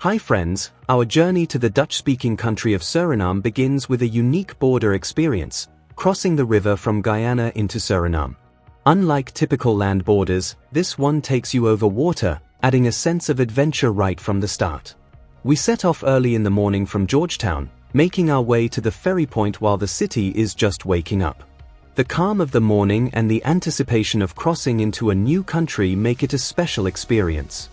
Hi friends, our journey to the Dutch-speaking country of Suriname begins with a unique border experience, crossing the river from Guyana into Suriname. Unlike typical land borders, this one takes you over water, adding a sense of adventure right from the start. We set off early in the morning from Georgetown, making our way to the ferry point while the city is just waking up. The calm of the morning and the anticipation of crossing into a new country make it a special experience.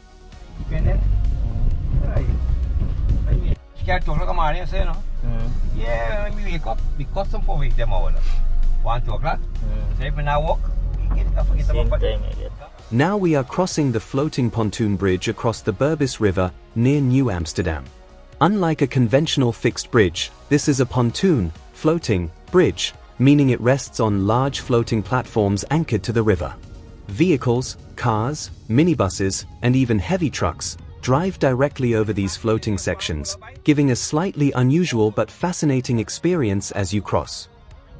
Now we are crossing the floating pontoon bridge across the Berbice River near New Amsterdam. Unlike a conventional fixed bridge, this is a pontoon, floating, bridge, meaning it rests on large floating platforms anchored to the river. Vehicles, cars, minibuses, and even heavy trucks drive directly over these floating sections, giving a slightly unusual but fascinating experience as you cross.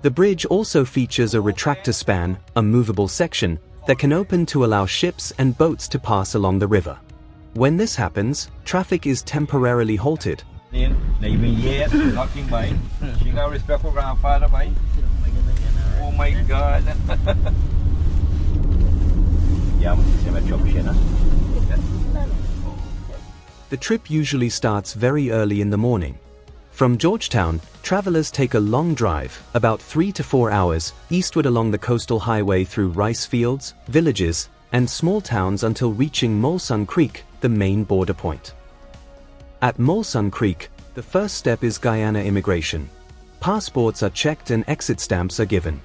The bridge also features a retractor span, a movable section, that can open to allow ships and boats to pass along the river. When this happens, traffic is temporarily halted. Oh my God! The trip usually starts very early in the morning. From Georgetown, travelers take a long drive, about 3 to 4 hours, eastward along the coastal highway through rice fields, villages, and small towns until reaching Molson Creek, the main border point. At Molson Creek, the first step is Guyana immigration. Passports are checked and exit stamps are given.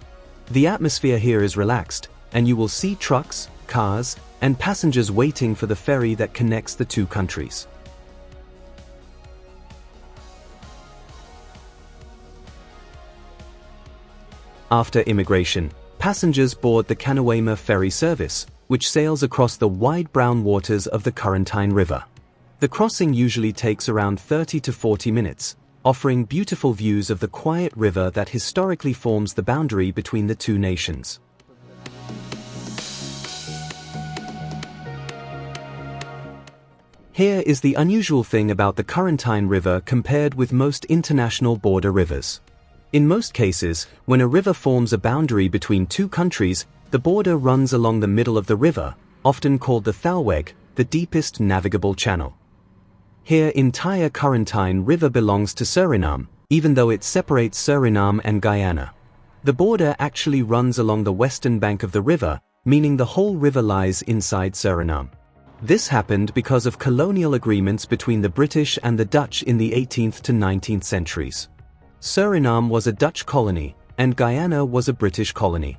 The atmosphere here is relaxed, and you will see trucks, cars, and passengers waiting for the ferry that connects the two countries. After immigration, passengers board the Canoema ferry service, which sails across the wide brown waters of the Corentyne River. The crossing usually takes around 30 to 40 minutes, offering beautiful views of the quiet river that historically forms the boundary between the two nations. Here is the unusual thing about the Corentyne River compared with most international border rivers. In most cases, when a river forms a boundary between two countries, the border runs along the middle of the river, often called the Thalweg, the deepest navigable channel. Here, entire Corentyne River belongs to Suriname, even though it separates Suriname and Guyana. The border actually runs along the western bank of the river, meaning the whole river lies inside Suriname. This happened because of colonial agreements between the British and the Dutch in the 18th to 19th centuries. Suriname was a Dutch colony, and Guyana was a British colony.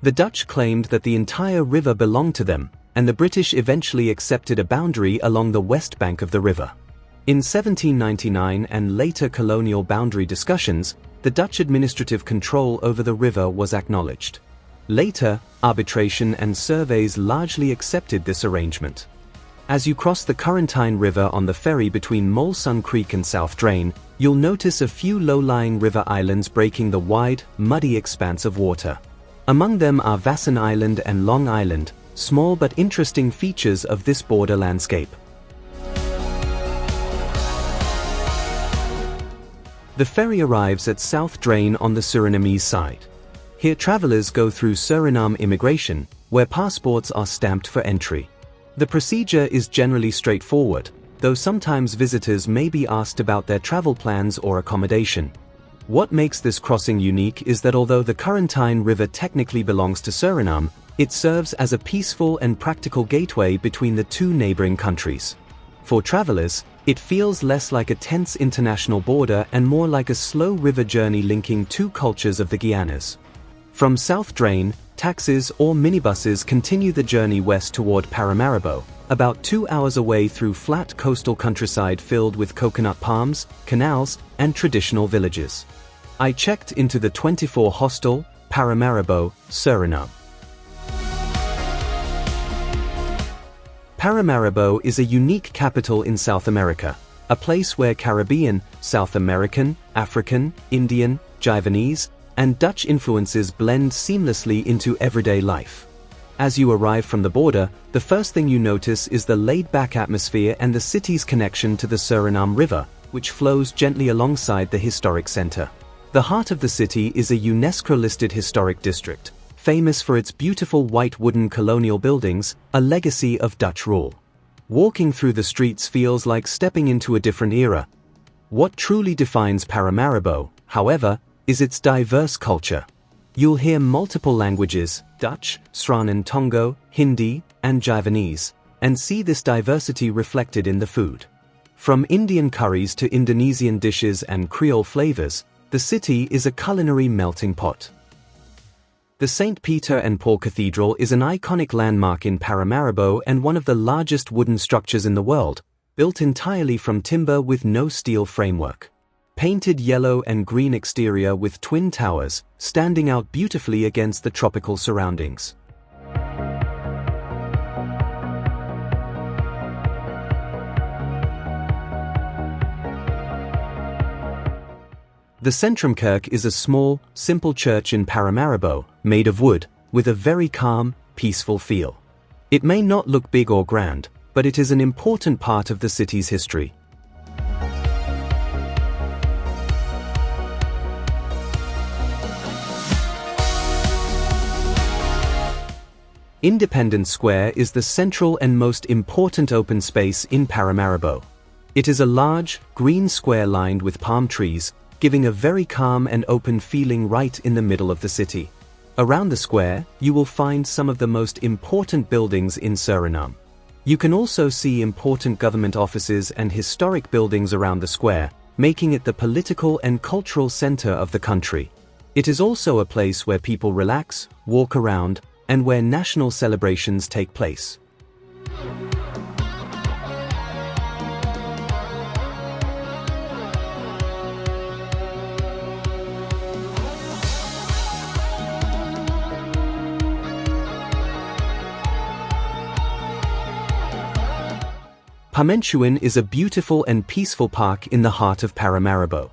The Dutch claimed that the entire river belonged to them, and the British eventually accepted a boundary along the west bank of the river. In 1799 and later colonial boundary discussions, the Dutch administrative control over the river was acknowledged. Later, arbitration and surveys largely accepted this arrangement. As you cross the Corentyne River on the ferry between Molson Creek and South Drain, you'll notice a few low-lying river islands breaking the wide, muddy expanse of water. Among them are Vasson Island and Long Island, small but interesting features of this border landscape. The ferry arrives at South Drain on the Surinamese side. Here travelers go through Suriname immigration, where passports are stamped for entry. The procedure is generally straightforward, though sometimes visitors may be asked about their travel plans or accommodation. What makes this crossing unique is that although the Corentyne River technically belongs to Suriname, it serves as a peaceful and practical gateway between the two neighboring countries. For travelers, it feels less like a tense international border and more like a slow river journey linking two cultures of the Guianas. From South Drain, taxis or minibuses continue the journey west toward Paramaribo, about 2 hours away through flat coastal countryside filled with coconut palms, canals, and traditional villages. I checked into the 24 hostel, Paramaribo, Suriname. Paramaribo is a unique capital in South America, a place where Caribbean, South American, African, Indian, Javanese, and Dutch influences blend seamlessly into everyday life. As you arrive from the border, the first thing you notice is the laid-back atmosphere and the city's connection to the Suriname River, which flows gently alongside the historic center. The heart of the city is a UNESCO-listed historic district, famous for its beautiful white wooden colonial buildings, a legacy of Dutch rule. Walking through the streets feels like stepping into a different era. What truly defines Paramaribo, however, is its diverse culture. You'll hear multiple languages, Dutch, Suriname Tongo, Hindi, and Javanese, and see this diversity reflected in the food. From Indian curries to Indonesian dishes and Creole flavors, the city is a culinary melting pot. The St. Peter and Paul Cathedral is an iconic landmark in Paramaribo and one of the largest wooden structures in the world, built entirely from timber with no steel framework. Painted yellow and green exterior with twin towers, standing out beautifully against the tropical surroundings. The Centrumkerk is a small, simple church in Paramaribo, made of wood, with a very calm, peaceful feel. It may not look big or grand, but it is an important part of the city's history. Independence Square is the central and most important open space in Paramaribo. It is a large, green square lined with palm trees, giving a very calm and open feeling right in the middle of the city. Around the square, you will find some of the most important buildings in Suriname. You can also see important government offices and historic buildings around the square, making it the political and cultural center of the country. It is also a place where people relax, walk around, and where national celebrations take place. Paramaribo is a beautiful and peaceful park in the heart of Paramaribo.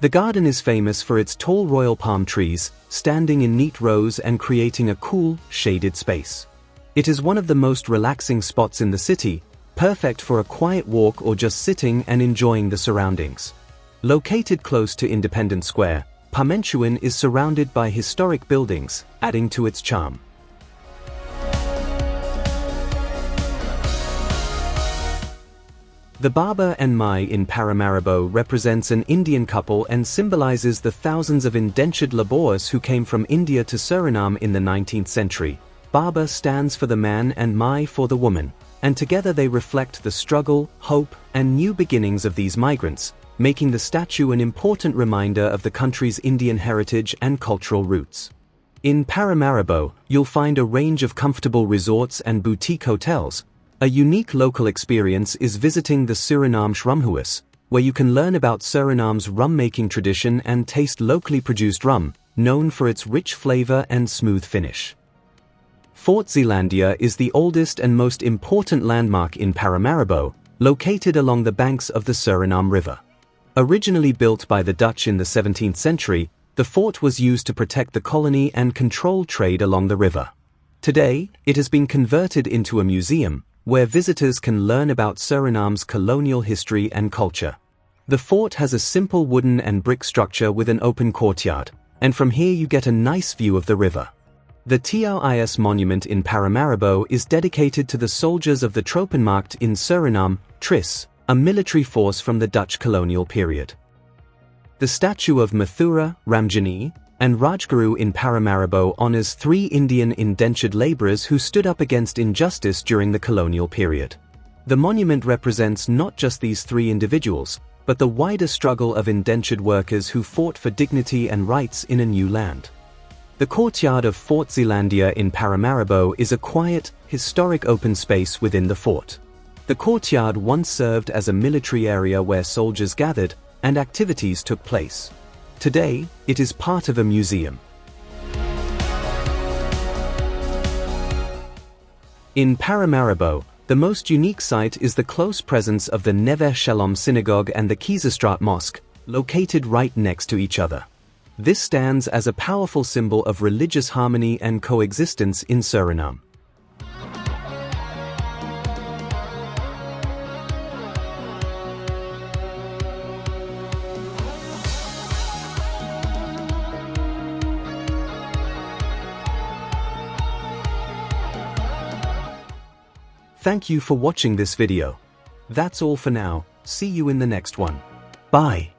The garden is famous for its tall royal palm trees, standing in neat rows and creating a cool, shaded space. It is one of the most relaxing spots in the city, perfect for a quiet walk or just sitting and enjoying the surroundings. Located close to Independence Square, Paramaribo is surrounded by historic buildings, adding to its charm. The Baba and Mai in Paramaribo represents an Indian couple and symbolizes the thousands of indentured laborers who came from India to Suriname in the 19th century. Baba stands for the man and Mai for the woman, and together they reflect the struggle, hope, and new beginnings of these migrants, making the statue an important reminder of the country's Indian heritage and cultural roots. In Paramaribo, you'll find a range of comfortable resorts and boutique hotels. A unique local experience is visiting the Suriname Rumhuis, where you can learn about Suriname's rum-making tradition and taste locally produced rum, known for its rich flavor and smooth finish. Fort Zeelandia is the oldest and most important landmark in Paramaribo, located along the banks of the Suriname River. Originally built by the Dutch in the 17th century, the fort was used to protect the colony and control trade along the river. Today, it has been converted into a museum, where visitors can learn about Suriname's colonial history and culture. The fort has a simple wooden and brick structure with an open courtyard, and from here you get a nice view of the river. The TRIS monument in Paramaribo is dedicated to the soldiers of the Tropenmacht in Suriname, TRIS, a military force from the Dutch colonial period. The statue of Mathura, Ramjani, and Rajguru in Paramaribo honors 3 Indian indentured laborers who stood up against injustice during the colonial period. The monument represents not just these 3 individuals, but the wider struggle of indentured workers who fought for dignity and rights in a new land. The courtyard of Fort Zeelandia in Paramaribo is a quiet, historic open space within the fort. The courtyard once served as a military area where soldiers gathered and activities took place. Today, it is part of a museum. In Paramaribo, the most unique sight is the close presence of the Neve Shalom Synagogue and the Kieserstraat Mosque, located right next to each other. This stands as a powerful symbol of religious harmony and coexistence in Suriname. Thank you for watching this video. That's all for now, see you in the next one. Bye.